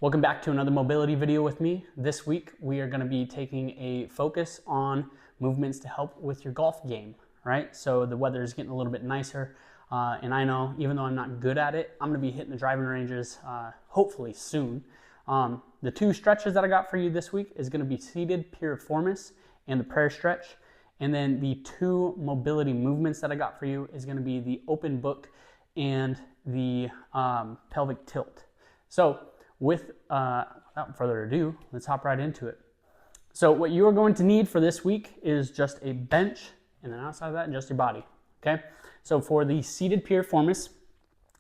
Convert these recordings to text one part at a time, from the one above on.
Welcome back to another mobility video with me. This week we are going to be taking a focus on movements to help with your golf game, right? So the weather is getting a little bit nicer, and I know even though I'm not good at it, I'm going to be hitting the driving ranges hopefully soon. The two stretches that I got for you this week is going to be seated piriformis and the prayer stretch. And then the two mobility movements that I got for you is going to be the open book and the pelvic tilt. So without further ado, let's hop right into it. So what you are going to need for this week is just a bench, and then outside of that, just your body, okay? So for the seated piriformis,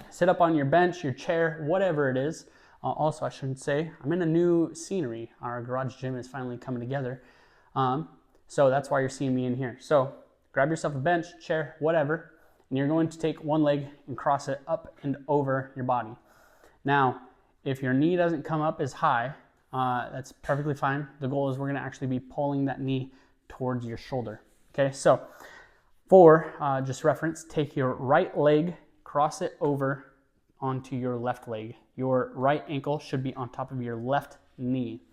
sit up on your bench, your chair, whatever it is. Also, I should say, I'm in a new scenery. Our garage gym is finally coming together. So that's why you're seeing me in here. So grab yourself a bench, chair, whatever, and you're going to take one leg and cross it up and over your body. Now, if your knee doesn't come up as high, that's perfectly fine. The goal is we're going to actually be pulling that knee towards your shoulder. Okay, so for just reference, take your right leg, cross it over onto your left leg. Your right ankle should be on top of your left knee.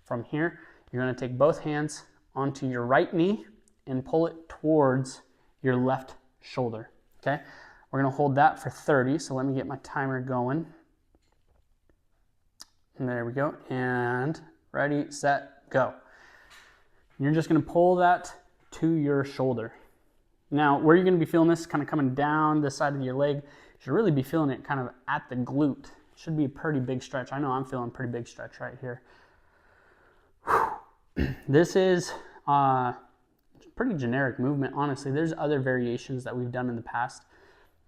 From here, you're going to take both hands onto your right knee and pull it towards your left shoulder. Okay, we're going to hold that for 30. So let me get my timer going. And there we go, and ready, set, go. You're just gonna pull that to your shoulder. Now, where you're gonna be feeling this kind of coming down the side of your leg, you should really be feeling it kind of at the glute. It should be a pretty big stretch. I know I'm feeling a pretty big stretch right here. This is pretty generic movement, honestly. There's other variations that we've done in the past.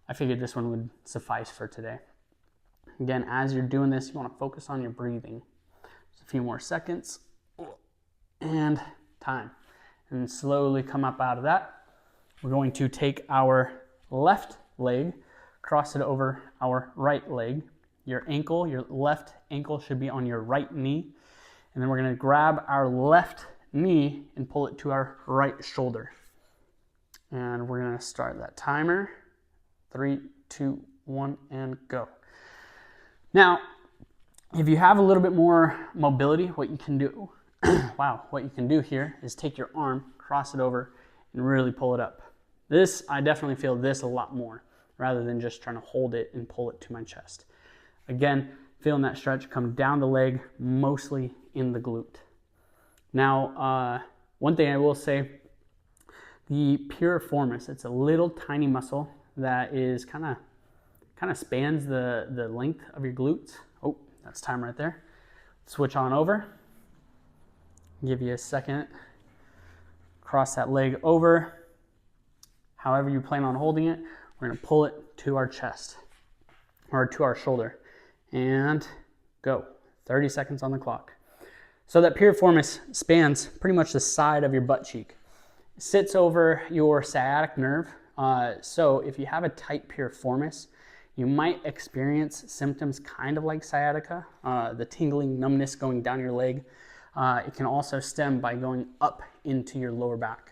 I figured this one would suffice for today. Again, as you're doing this, you want to focus on your breathing. Just a few more seconds, and time. And slowly come up out of that. We're going to take our left leg, cross it over our right leg. Your ankle, your left ankle should be on your right knee. And then we're going to grab our left knee and pull it to our right shoulder. And we're going to start that timer. 3, 2, 1, and go. Now, if you have a little bit more mobility, what you can do, what you can do here is take your arm, cross it over, and really pull it up. This, I definitely feel this a lot more, rather than just trying to hold it and pull it to my chest. Again, feeling that stretch come down the leg, mostly in the glute. Now, one thing I will say, the piriformis, it's a little tiny muscle that is kind of spans the length of your glutes. Oh, that's time right there. Switch on over. Give you a second. Cross that leg over. However you plan on holding it, we're going to pull it to our chest or to our shoulder. And go. 30 seconds on the clock. So that piriformis spans pretty much the side of your butt cheek. It sits over your sciatic nerve. So if you have a tight piriformis, you might experience symptoms kind of like sciatica, the tingling, numbness going down your leg. It can also stem by going up into your lower back.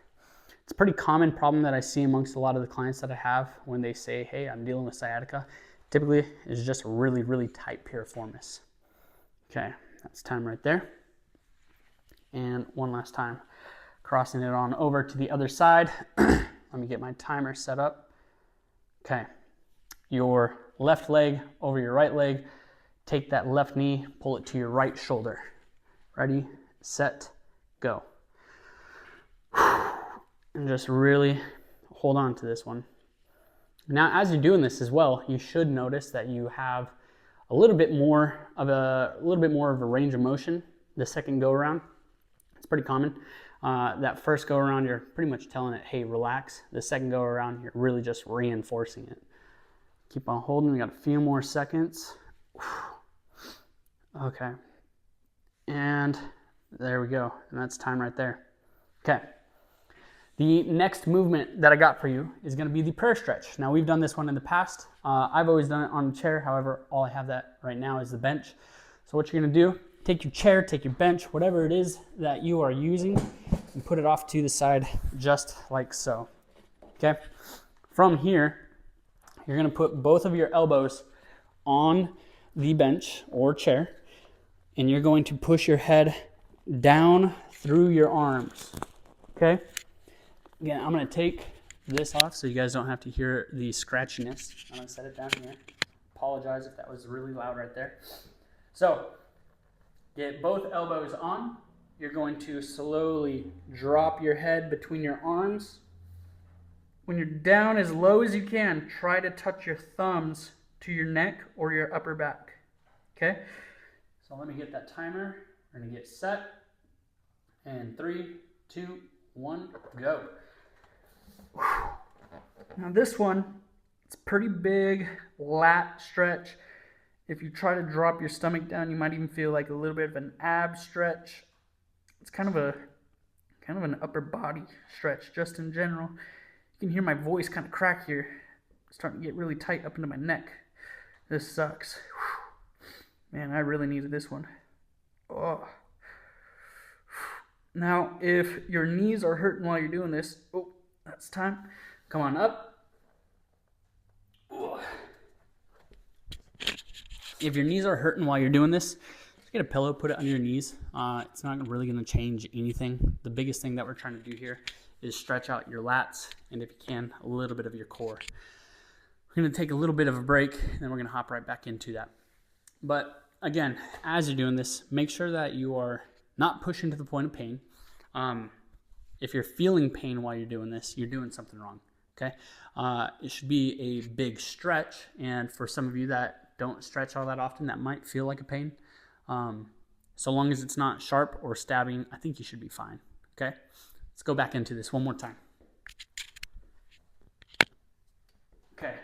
It's a pretty common problem that I see amongst a lot of the clients that I have when they say, hey, I'm dealing with sciatica. Typically, it's just a really, really tight piriformis. Okay, that's time right there. And one last time, crossing it on over to the other side. Let me get my timer set up. Okay. Your left leg over your right leg, take that left knee, pull it to your right shoulder. Ready, set, go. And just really hold on to this one. Now, as you're doing this as well, you should notice that you have a little bit more of a range of motion the second go around. It's pretty common. That first go around, you're pretty much telling it, hey, relax. The second go around, you're really just reinforcing it. Keep on holding, we got a few more seconds. Okay. And there we go. And that's time right there. Okay. The next movement that I got for you is going to be the prayer stretch. Now, we've done this one in the past. I've always done it on the chair. However, all I have that right now is the bench. So what you're going to do, take your chair, take your bench, whatever it is that you are using, and put it off to the side just like so. Okay. From here, you're going to put both of your elbows on the bench or chair. and you're going to push your head down through your arms, okay? Again, I'm gonna take this off so you guys don't have to hear the scratchiness. I'm gonna set it down here. Apologize if that was really loud right there. So, get both elbows on. You're going to slowly drop your head between your arms. When you're down as low as you can, try to touch your thumbs to your neck or your upper back, okay? So let me get that timer. We're gonna get set. And 3, 2, 1, go. Now this one, it's pretty big lat stretch. If you try to drop your stomach down, you might even feel like a little bit of an ab stretch. It's kind of an upper body stretch just in general. You can hear my voice kind of crack here. It's starting to get really tight up into my neck. This sucks. Man, I really needed this one. Oh. Now, if your knees are hurting while you're doing this, oh, that's time. Come on up. Oh. If your knees are hurting while you're doing this, just get a pillow, put it under your knees. It's not really going to change anything. The biggest thing that we're trying to do here is stretch out your lats, and if you can, a little bit of your core. We're going to take a little bit of a break, and then we're going to hop right back into that. But again, as you're doing this, make sure that you are not pushing to the point of pain. If you're feeling pain while you're doing this, you're doing something wrong, okay? It should be a big stretch, and for some of you that don't stretch all that often, that might feel like a pain. So long as it's not sharp or stabbing, I think you should be fine, okay? Let's go back into this one more time. Okay.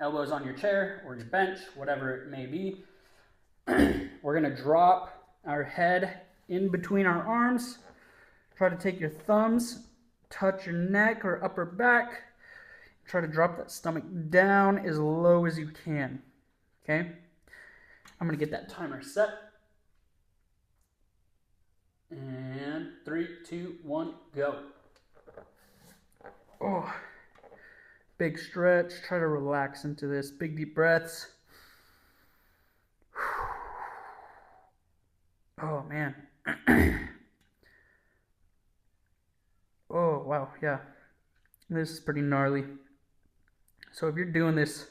Elbows on your chair or your bench, whatever it may be. We're going to drop our head in between our arms. Try to take your thumbs, touch your neck or upper back. Try to drop that stomach down as low as you can. Okay? I'm going to get that timer set. And 3, 2, 1, go. Oh. Big stretch. Try to relax into this. Big deep breaths. Oh, man. Oh, wow. Yeah. This is pretty gnarly. So if you're doing this,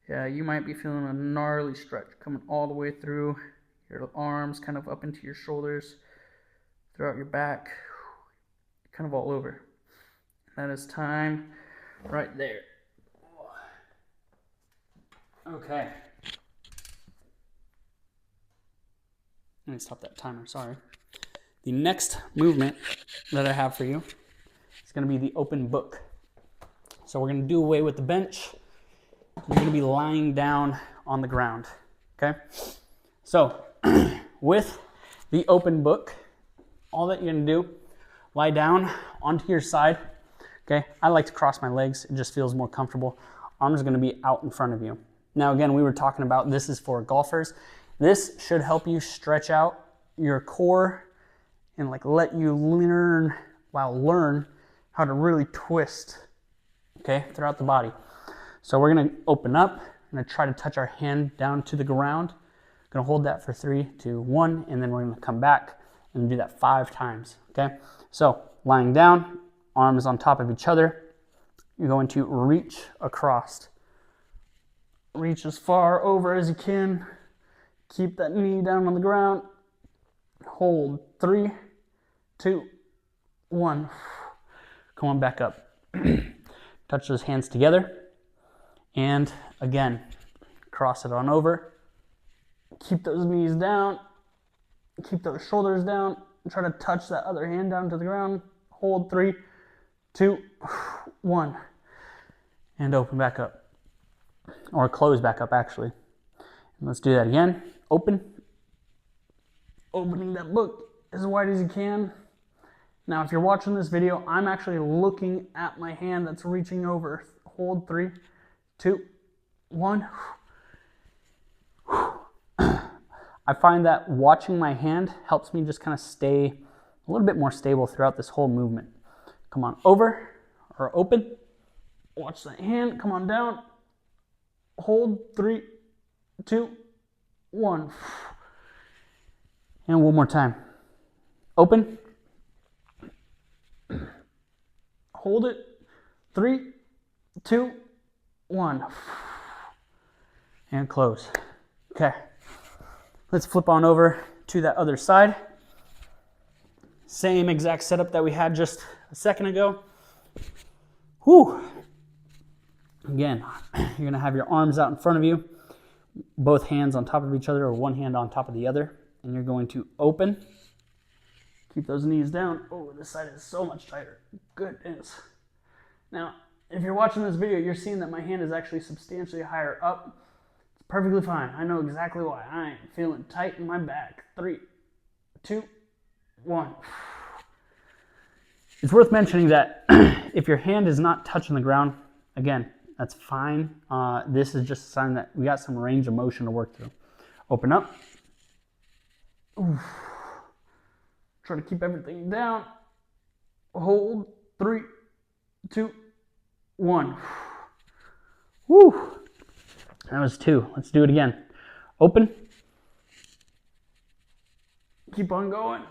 yeah, you might be feeling a gnarly stretch coming all the way through your arms, kind of up into your shoulders, throughout your back, kind of all over. That is time right there. Okay. Let me stop that timer, sorry. The next movement that I have for you is going to be the open book. So we're going to do away with the bench. You're going to be lying down on the ground, okay? So with the open book, all that you're going to do, lie down onto your side, okay? I like to cross my legs. It just feels more comfortable. Arms are going to be out in front of you. Now, again, we were talking about this is for golfers. This should help you stretch out your core and like let you learn how to really twist, okay, throughout the body. So we're going to open up. I'm going to try to touch our hand down to the ground. I'm going to hold that for 3, 2, 1, and then we're going to come back and do that 5 times, okay? So lying down, arms on top of each other. You're going to reach across. Reach as far over as you can. Keep that knee down on the ground. Hold 3, 2, 1. Come on back up. Touch those hands together. And again, cross it on over. Keep those knees down. Keep those shoulders down. Try to touch that other hand down to the ground. Hold 3, 2, 1. And open back up. Or close back up, actually. And let's do that again. Open. Opening that book as wide as you can. Now, if you're watching this video, I'm actually looking at my hand that's reaching over. Hold 3, 2, 1. I find that watching my hand helps me just kind of stay a little bit more stable throughout this whole movement. Come on over or open. Watch that hand. Come on down. Hold 3, 2, 1. And one more time. Open. Hold it. 3, 2, 1. And close. Okay. Let's flip on over to that other side. Same exact setup that we had just a second ago. Whew. Again, you're going to have your arms out in front of you, both hands on top of each other or one hand on top of the other. And you're going to open. Keep those knees down. Oh, this side is so much tighter. Goodness. Now, if you're watching this video, you're seeing that my hand is actually substantially higher up. It's perfectly fine. I know exactly why. I am feeling tight in my back. 3, 2, 1. It's worth mentioning that if your hand is not touching the ground, again, that's fine. This is just a sign that we got some range of motion to work through. Open up. Oof. Try to keep everything down. Hold. 3, 2, 1. Woo. That was 2. Let's do it again. Open. Keep on going.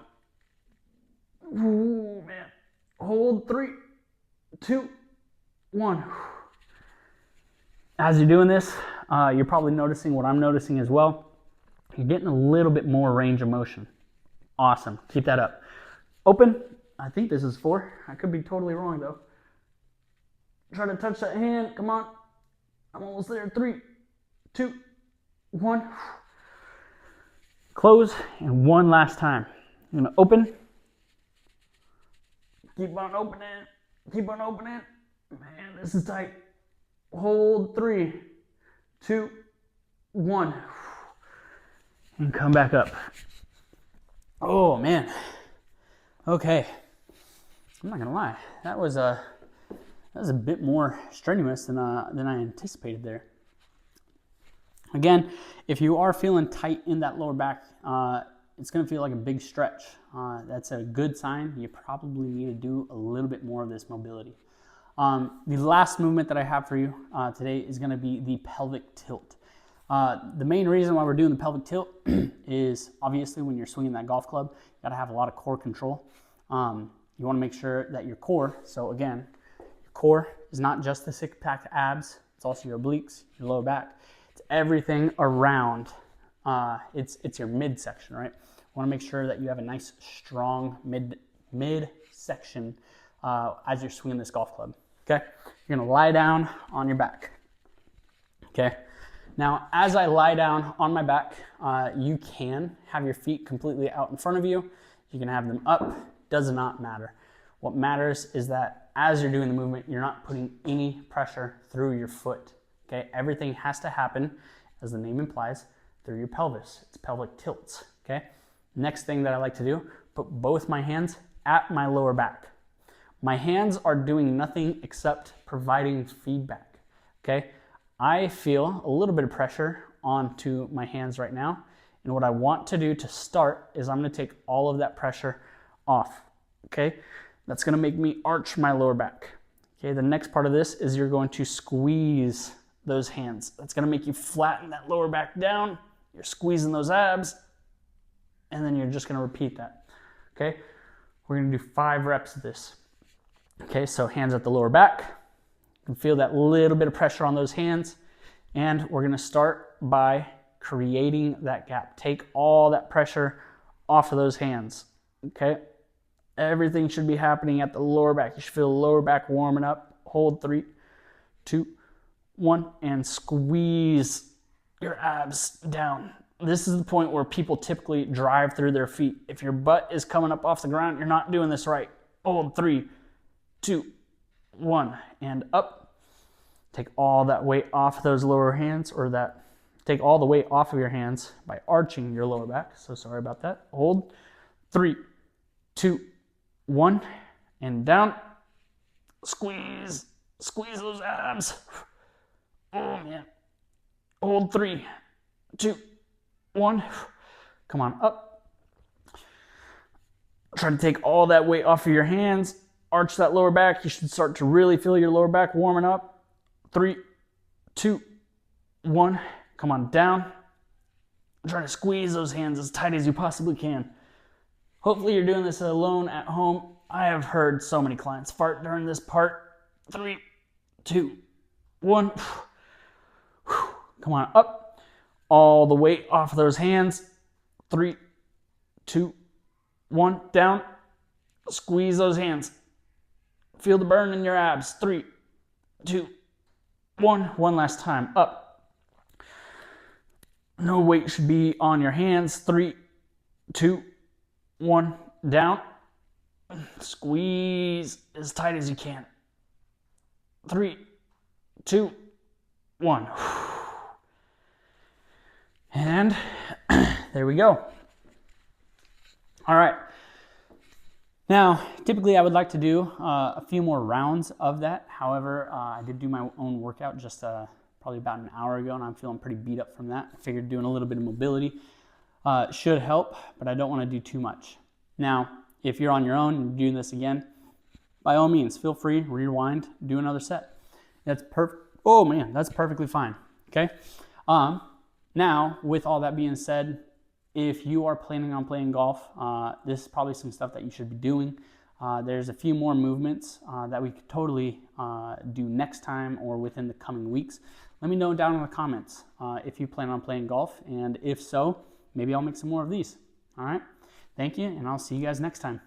Ooh, man. Hold. 3, 2, 1. As you're doing this, you're probably noticing what I'm noticing as well. You're getting a little bit more range of motion. Awesome. Keep that up. Open. I think this is 4. I could be totally wrong though. Try to touch that hand. Come on. I'm almost there. 3, 2, 1. Close. And one last time. I'm going to open. Keep on opening. Keep on opening. Man, this is tight. Hold. 3, 2, 1. And come back up. Oh man. Okay. I'm not gonna lie. That was a bit more strenuous than I anticipated there. Again, if you are feeling tight in that lower back, it's gonna feel like a big stretch. That's a good sign. You probably need to do a little bit more of this mobility. The last movement that I have for you today is gonna be the pelvic tilt. The main reason why we're doing the pelvic tilt is obviously when you're swinging that golf club, you gotta have a lot of core control. You wanna make sure that your core, so again, your core is not just the six-pack abs, it's also your obliques, your lower back. It's everything around, it's your midsection, right? You wanna make sure that you have a nice, strong midsection as you're swinging this golf club, okay? You're gonna lie down on your back, okay? Now, as I lie down on my back, you can have your feet completely out in front of you. You can have them up, does not matter. What matters is that as you're doing the movement, you're not putting any pressure through your foot, okay? Everything has to happen, as the name implies, through your pelvis. It's pelvic tilts, okay? Next thing that I like to do, put both my hands at my lower back. My hands are doing nothing except providing feedback, okay? I feel a little bit of pressure onto my hands right now. And what I want to do to start is I'm going to take all of that pressure off. Okay. That's going to make me arch my lower back. Okay. The next part of this is you're going to squeeze those hands. That's going to make you flatten that lower back down. You're squeezing those abs. And then you're just going to repeat that. Okay. We're going to do 5 reps of this. Okay. So hands at the lower back. You can feel that little bit of pressure on those hands. And we're gonna start by creating that gap. Take all that pressure off of those hands, okay? Everything should be happening at the lower back. You should feel the lower back warming up. Hold 3, 2, 1, and squeeze your abs down. This is the point where people typically drive through their feet. If your butt is coming up off the ground, you're not doing this right. Hold 3, 2, 1, and up. Take all that weight off those lower hands, or take all the weight off of your hands by arching your lower back. So sorry about that. Hold 3, 2, 1, and down. Squeeze those abs. Oh man. Hold 3, 2, 1. Come on, up. Try to take all that weight off of your hands. Arch that lower back. You should start to really feel your lower back warming up. 3, 2, 1. Come on, down. Try to squeeze those hands as tight as you possibly can. Hopefully you're doing this alone at home. I have heard so many clients fart during this part. 3, 2, 1. Come on, up. All the weight off of those hands. 3, 2, 1, down. Squeeze those hands. Feel the burn in your abs. 3, 2, 1. One last time, up. No weight should be on your hands. 3, 2, 1, down. Squeeze as tight as you can. 3, 2, 1. And there we go. All right. Now, typically I would like to do a few more rounds of that. However, I did do my own workout just probably about an hour ago, and I'm feeling pretty beat up from that. I figured doing a little bit of mobility should help, but I don't want to do too much. Now, if you're on your own and doing this again, by all means, feel free, rewind, do another set. That's perfect. Oh man, that's perfectly fine. Okay. Now, with all that being said, if you are planning on playing golf, this is probably some stuff that you should be doing. There's a few more movements that we could totally do next time or within the coming weeks. Let me know down in the comments if you plan on playing golf, and if so, maybe I'll make some more of these. All right. Thank you, and I'll see you guys next time.